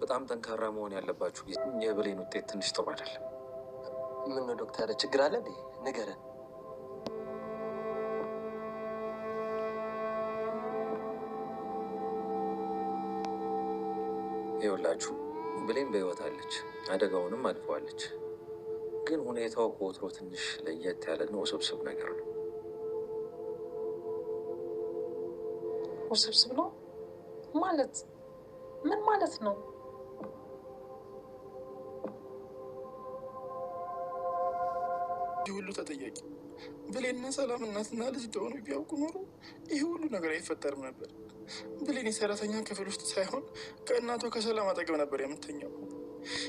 በጣም ጠንካራ መሆን ያለባችሁ ጊዜ የብሌን ውጤት ትንሽ ጥሩ አይደለም። ምን ነው ዶክተር፣ ችግር አለ እንዴ? ንገረን። ይኸውላችሁ ብሌን በህይወት አለች፣ አደጋውንም አልፈዋለች። ግን ሁኔታው ከወትሮ ትንሽ ለየት ያለና ውስብስብ ነገር ነው። ውስብስብ ነው ማለት ምን ማለት ነው? ይህ ሁሉ ተጠያቂ ብሌንና ሰላም እናትና ልጅ እንደሆኑ ቢያውቁ ኖሮ ይህ ሁሉ ነገር አይፈጠርም ነበር። ብሌን የሰራተኛ ክፍል ውስጥ ሳይሆን ከእናቷ ከሰላም አጠገብ ነበር የምተኛው።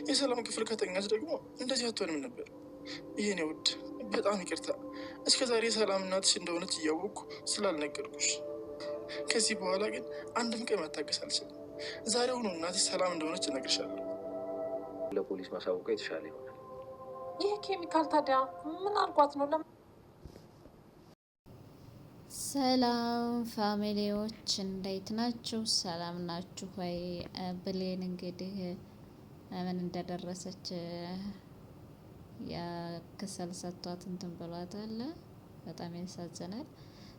የሰላም ክፍል ከተኛች ደግሞ እንደዚህ አትሆንም ነበር። ይህኔ ውድ በጣም ይቅርታ፣ እስከ ዛሬ ሰላም እናትሽ እንደሆነች እያወቅኩ ስላልነገርኩሽ። ከዚህ በኋላ ግን አንድም ቀን መታገስ አልችልም። ዛሬውኑ እናትሽ ሰላም እንደሆነች እነግርሻለሁ። ለፖሊስ ማሳወቁ የተሻለ ይሆናል። ይህ ኬሚካል ታዲያ ምን አድርጓት ነው? ሰላም ፋሚሊዎች እንዴት ናችሁ? ሰላም ናችሁ ወይ? ብሌን እንግዲህ ምን እንደደረሰች የክሰል ሰጥቷት እንትን ብሏታል። በጣም ያሳዝናል።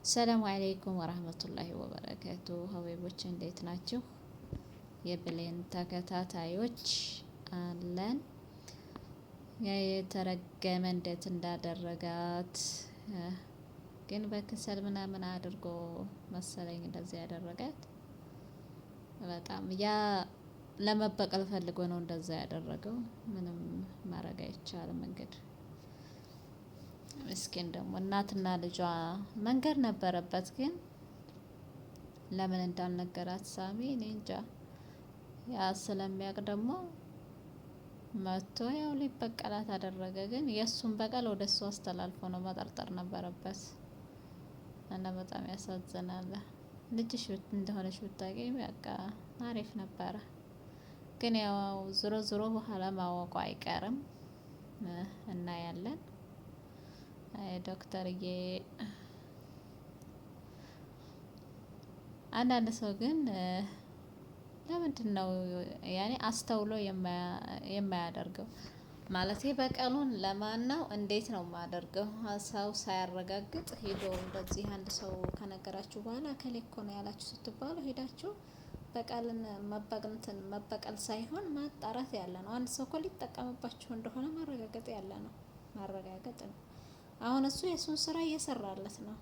ሰላም አለይኩም ወራህመቱላሂ ወበረካቱ። ሀቢቦች እንዴት ናችሁ? የብሌን ተከታታዮች አለን። የተረገመ እንዴት እንዳደረጋት ግን በክሰል ምናምን አድርጎ መሰለኝ እንደዚህ ያደረጋት። በጣም ያ ለመበቀል ፈልጎ ነው እንደዛ ያደረገው። ምንም ማድረግ አይቻልም። እንግዲህ ምስኪን ደግሞ እናትና ልጇ መንገድ ነበረበት፣ ግን ለምን እንዳልነገራት ሳሚ እኔ እንጃ። ያ ስለሚያውቅ ደግሞ መቶ ያው ሊበቀላት አደረገ። ግን የእሱን በቀል ወደ እሱ አስተላልፎ ነው መጠርጠር ነበረበት። እና በጣም ያሳዝናል። ልጅሽ እንደሆነች ብታውቂ በቃ አሪፍ ነበረ። ግን ያው ዞሮ ዞሮ በኋላ ማወቁ አይቀርም። እናያለን። ዶክተርዬ አንዳንድ ሰው ግን ለምንድን ነው ያኔ አስተውሎ የማያደርገው? ማለት በቀሉን ለማን ነው እንዴት ነው የማደርገው? ሰው ሳያረጋግጥ ሄዶ እንደዚህ አንድ ሰው ከነገራችሁ በኋላ ከሌ እኮ ነው ያላችሁ ስትባሉ ሄዳችሁ በቀልን መበቀል ሳይሆን ማጣራት ያለ ነው። አንድ ሰው እኮ ሊጠቀምባችሁ እንደሆነ ማረጋገጥ ያለ ነው። ማረጋገጥ ነው። አሁን እሱ የሱን ስራ እየሰራለት ነው።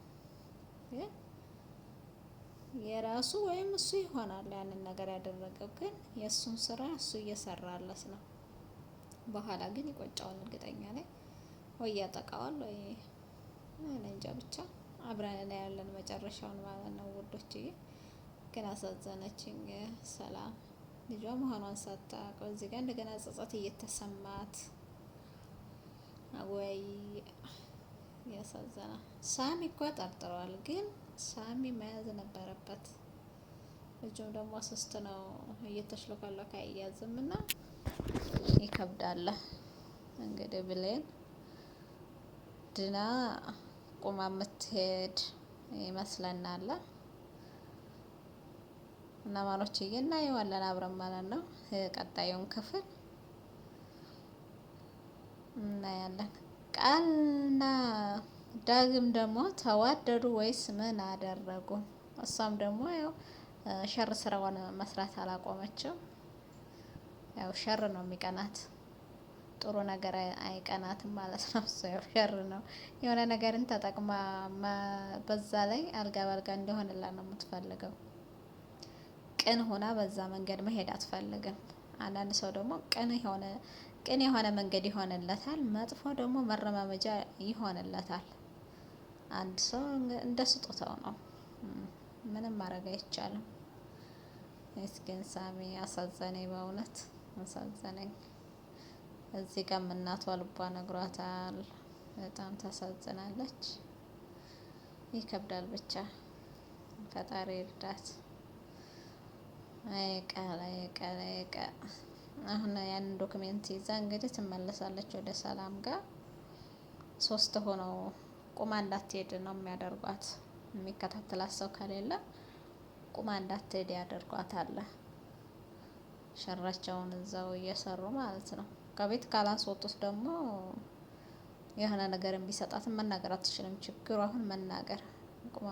የራሱ ወይም እሱ ይሆናል ያንን ነገር ያደረገው፣ ግን የሱን ስራ እሱ እየሰራለት ነው። በኋላ ግን ይቆጫዋል። እርግጠኛ ላይ ወይ ያጠቃዋል ወይ እንጃ። ብቻ አብረን እናያለን መጨረሻውን ማለት ነው ውዶችዬ። ግን አሳዘነችኝ ሰላም ልጇ መሆኗን ሳታውቅ እዚህ ጋር እንደገና ጸጸት እየተሰማት ወይ ያሳዘናል። ሳሚ እኮ ጠርጥሯል፣ ግን ሳሚ መያዝ ነበረበት። ልጁም ደግሞ ሶስት ነው እየተሽለፈለፈ አይያዝም እና ይከብዳል። እንግዲህ ብሌን ድና ቁማ የምትሄድ ይመስለናል። እና ማሮችዬ እናየዋለን አብረን ማለት ነው። ቀጣዩን ክፍል እናያለን። ቃልና ዳግም ደግሞ ተዋደዱ ወይስ ምን አደረጉ? እሷም ደግሞ ያው ሸር ስራውን መስራት አላቆመችው። ያው ሸር ነው የሚቀናት፣ ጥሩ ነገር አይቀናትም ማለት ነው። እሱ ያው ሸር ነው የሆነ ነገርን ተጠቅማ በዛ ላይ አልጋ በአልጋ እንዲሆንላት ነው የምትፈልገው። ቅን ሆና በዛ መንገድ መሄድ አትፈልግም። አንዳንድ ሰው ደግሞ ቅን የሆነ መንገድ ይሆንለታል፣ መጥፎ ደግሞ መረማመጃ ይሆንለታል። አንድ ሰው እንደ ስጦታው ነው፣ ምንም ማድረግ አይቻልም። ምስኪን ሳሚ አሳዘነኝ፣ በእውነት አሳዘነኝ። እዚህ ጋር እናቷ ልቧ ነግሯታል። በጣም ታሳዝናለች። ይከብዳል። ብቻ ፈጣሪ እርዳት። አይቀ አሁን ያንን ዶክሜንት ይዛ እንግዲህ ትመለሳለች ወደ ሰላም ጋር። ሶስት ሆነው ቁማ እንዳትሄድ ነው የሚያደርጓት። የሚከታተላት ሰው ከሌለ ቁማ እንዳትሄድ ያደርጓታል። ሸራቸውን እዛው እየሰሩ ማለት ነው። ከቤት ካላስወጡት ደግሞ የሆነ ነገር ቢሰጣትን መናገር አትችልም። ችግሩ አሁን መናገር ቁማ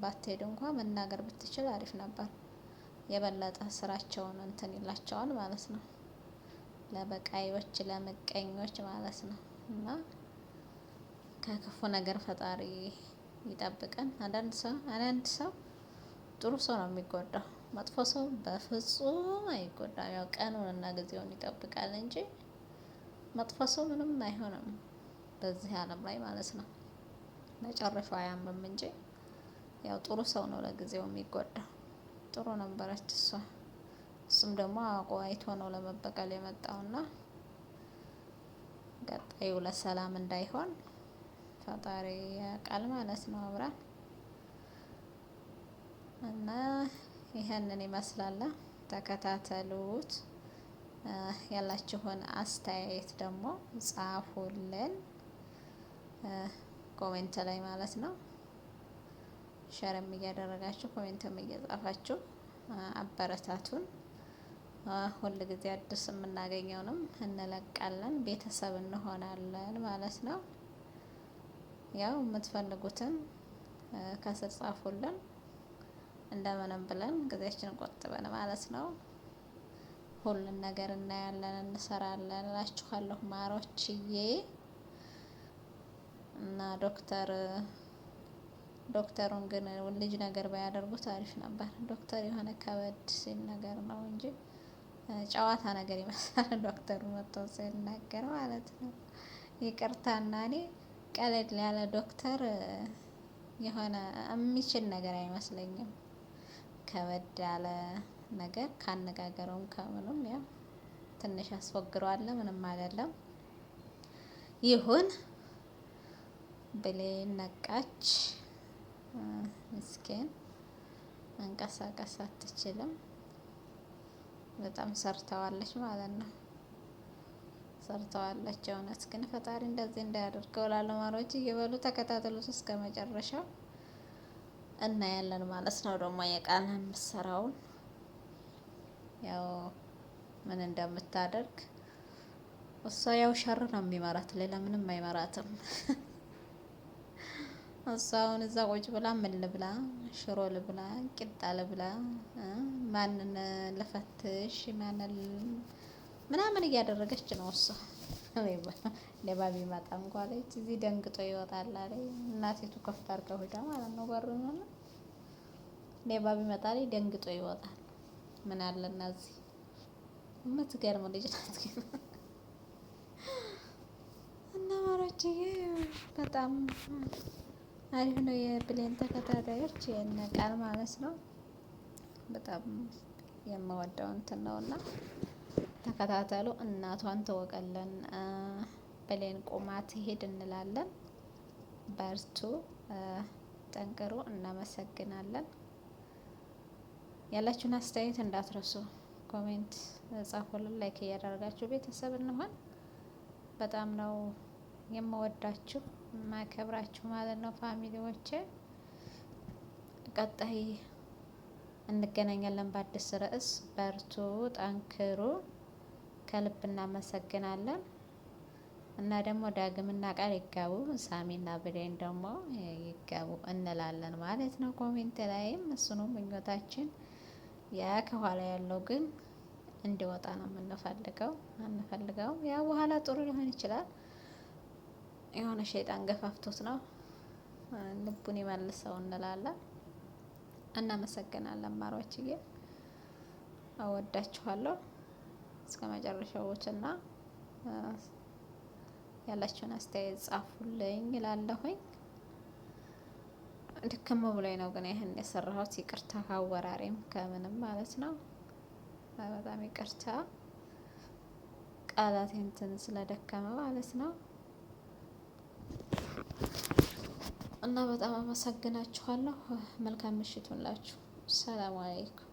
ባትሄድ እንኳን መናገር ብትችል አሪፍ ነበር። የበለጠ ስራቸውን እንትን ይላቸዋል ማለት ነው። ለበቃዮች ለምቀኞች ማለት ነው። እና ከክፉ ነገር ፈጣሪ ይጠብቀን። አንዳንድ ሰው ጥሩ ሰው ነው የሚጎዳው፣ መጥፎ ሰው በፍጹም አይጎዳም። ያው ቀኑንና ጊዜውን ይጠብቃል እንጂ መጥፎ ሰው ምንም አይሆንም በዚህ ዓለም ላይ ማለት ነው። መጨረሻው አያምርም እንጂ ያው ጥሩ ሰው ነው ለጊዜው የሚጎዳው። ጥሩ ነበረች እሷ። እሱም ደግሞ አውቆ አይቶ ነው ለመበቀል የመጣውና ቀጣዩ ለሰላም እንዳይሆን ፈጣሪ ያውቃል ማለት ነው። አብራን እና ይሄንን ይመስላል። ተከታተሉት። ያላችሁን አስተያየት ደግሞ ጻፉልን ኮሜንት ላይ ማለት ነው። ሸርም እያደረጋችሁ ኮሜንትም እየጻፋችሁ አበረታቱን። ሁል ጊዜ አዲስ የምናገኘውንም እንለቃለን፣ ቤተሰብ እንሆናለን ማለት ነው። ያው የምትፈልጉትን ከስር ጻፉልን፣ እንደምንም ብለን ጊዜያችንን ቆጥበን ማለት ነው ሁሉን ነገር እናያለን፣ እንሰራለን እላችኋለሁ ማሮችዬ። እና ዶክተሩን ግን ልጅ ነገር ባያደርጉት አሪፍ ነበር። ዶክተር የሆነ ከበድ ሲል ነገር ነው እንጂ ጨዋታ ነገር ይመስላል ዶክተሩ መጥቶ ሲናገር ማለት ነው። ይቅርታና እኔ ቀለል ያለ ዶክተር የሆነ የሚችል ነገር አይመስለኝም። ከበድ ያለ ነገር ካነጋገረውም ከምንም ያው ትንሽ አስወግረዋል። ምንም አይደለም ይሁን። ብሌን ነቃች። ምስኪን መንቀሳቀስ አትችልም። በጣም ሰርተዋለች ማለት ነው። ሰርተዋለች። እውነት ግን ፈጣሪ እንደዚህ እንዳያደርገው ላለማሮች እየበሉ ተከታተሉት እስከ መጨረሻው እናያለን ማለት ነው። ደግሞ የቃል የምትሰራውን ያው ምን እንደምታደርግ እሷ ያው ሸር ነው የሚመራት፣ ሌላ ምንም አይመራትም። እሷ አሁን እዛ ቁጭ ብላ ምን ልብላ፣ ሽሮ ልብላ፣ ቂጣ ልብላ፣ ማንን ልፈትሽ፣ ማንን ምናምን እያደረገች ነው እሷ። ሌባ ቢመጣ እንኳ አለች እዚህ ደንግጦ ይወጣል አለ እናቴቱ ከፍታ አድርጋ ሄዳ ማለት ነው በሩን ሆነ ሌባ ቢመጣ ላይ ደንግጦ ይወጣል። ምን አለና እዚህ የምትገርም ልጅ ናት። እና ማሮችዬ በጣም አሪፍ ነው። የብሌን ተከታታዮች የነ ቃል ማለት ነው በጣም የምወደው እንትን ነውና ተከታተሉ። እናቷን ተወቀለን ብሌን ቆማ ትሄድ እንላለን። በርቱ፣ ጠንክሩ። እናመሰግናለን። ያላችሁን አስተያየት እንዳትረሱ፣ ኮሜንት ጻፉልን፣ ላይክ እያደረጋችሁ ቤተሰብ እንሆን። በጣም ነው የምወዳችሁ ማከብራችሁ ማለት ነው ፋሚሊዎቼ። ቀጣይ እንገናኛለን በአዲስ ርዕስ። በርቱ፣ ጠንክሩ። ከልብ እናመሰግናለን። እና ደግሞ ዳግምና ቃል ይጋቡ፣ ሳሚና ብሌን ደግሞ ይጋቡ እንላለን ማለት ነው። ኮሜንት ላይም እሱንም ምኞታችን ያ ከኋላ ያለው ግን እንዲወጣ ነው አንፈልገው። ያ በኋላ ጥሩ ሊሆን ይችላል። የሆነ ሸይጣን ገፋፍቶት ነው። ልቡን ይመልሰው እንላለን። እናመሰግናለን ማሮችዬ፣ አወዳችኋለሁ። እስከ መጨረሻዎችና ያላችሁን አስተያየት ጻፉልኝ እላለሁኝ። ድክም ብሎኝ ነው ግን ይሄን የሰራሁት። ይቅርታ ካወራሬም ከምንም ማለት ነው። በጣም ይቅርታ ቃላት እንትን ስለደከመ ማለት ነው። እና በጣም አመሰግናችኋለሁ። መልካም ምሽት ሁላችሁ። ሰላም አለይኩም።